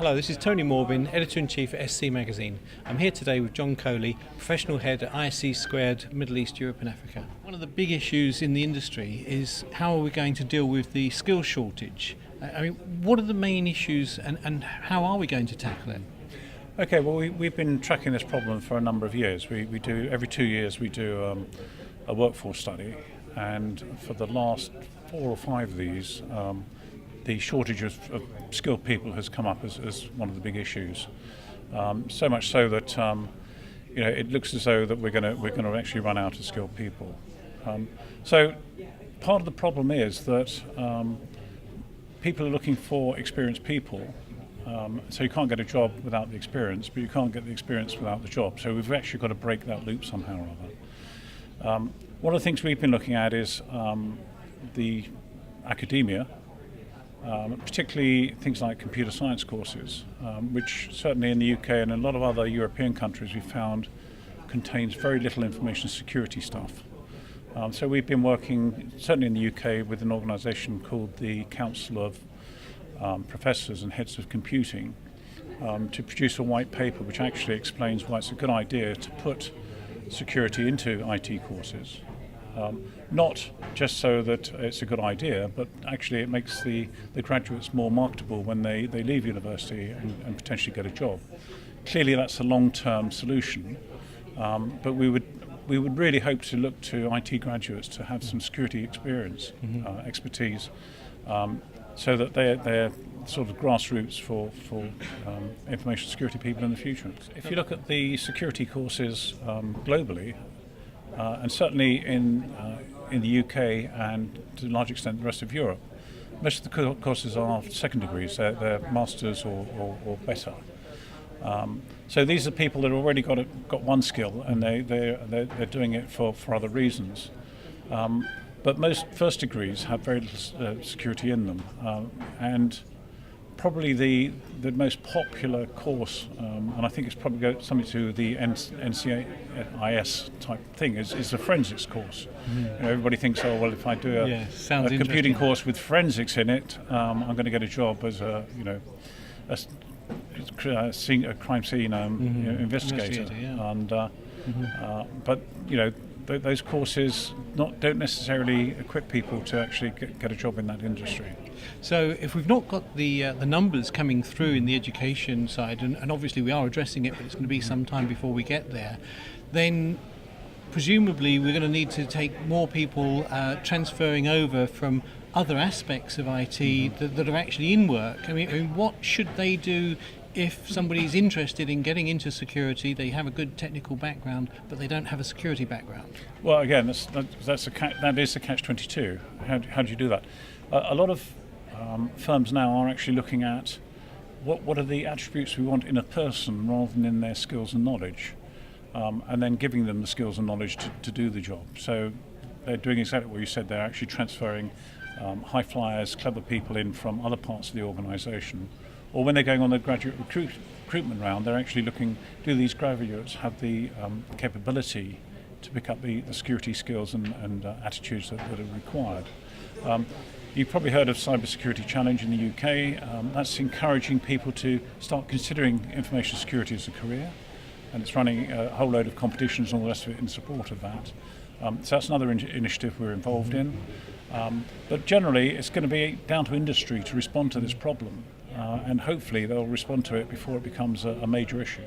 Hello, this is Tony Morbin, Editor-in-Chief at SC Magazine. I'm here today with John Colley, Professional Head at ISC Squared, Middle East, Europe and Africa. One of the big issues in the industry is how are we going to deal with the skills shortage? What are the main issues and how are we going to tackle it? Okay, well, we've been tracking this problem for a number of years. We do every 2 years we do a workforce study, and for the last 4 or 5 of these, the shortage of skilled people has come up as one of the big issues. So much so that it looks as though that we're going to actually run out of skilled people. So part of the problem is that people are looking for experienced people. So you can't get a job without the experience, but you can't get the experience without the job. So we've actually got to break that loop somehow or other. One of the things we've been looking at is the academia, particularly things like computer science courses, which certainly in the UK and in a lot of other European countries we found contains very little information security stuff. So we've been working, certainly in the UK, with an organisation called the Council of Professors and Heads of Computing to produce a white paper which actually explains why it's a good idea to put security into IT courses. Not just so that it's a good idea, but actually it makes the graduates more marketable when they leave university and potentially get a job. Clearly that's a long-term solution, but we would really hope to look to IT graduates to have some security experience, expertise, so that they're sort of grassroots for information security people in the future. If you look at the security courses globally, and certainly in the UK and to a large extent the rest of Europe, most of the courses are second degrees, they're masters or better. So these are people that have already got one skill and they're doing it for other reasons. But most first degrees have very little security in them, and probably the most popular course, and I think it's probably got something to do with the NCIS type thing, is the forensics course. Everybody thinks, oh well, if I do a computing course with forensics in it, I'm going to get a job as a crime scene investigator. But those courses don't necessarily equip people to actually get a job in that industry. So if we've not got the numbers coming through in the education side, and obviously we are addressing it, but it's going to be some time before we get there, then presumably we're going to need to take more people transferring over from other aspects of IT that are actually in work. I mean, what should they do if somebody's interested in getting into security, they have a good technical background, but they don't have a security background? Well, again, that is the catch-22. How do you do that? A lot of firms now are actually looking at what are the attributes we want in a person rather than in their skills and knowledge, and then giving them the skills and knowledge to do the job. So they're doing exactly what you said. They're actually transferring high flyers, clever people in from other parts of the organisation. Or when they're going on the graduate recruitment round, they're actually looking, do these graduates have the capability to pick up the security skills and attitudes that are required. You've probably heard of Cybersecurity Challenge in the UK. That's encouraging people to start considering information security as a career, and it's running a whole load of competitions and all the rest of it in support of that. So that's another initiative we're involved in. But generally, it's going to be down to industry to respond to this problem. And hopefully they'll respond to it before it becomes a major issue.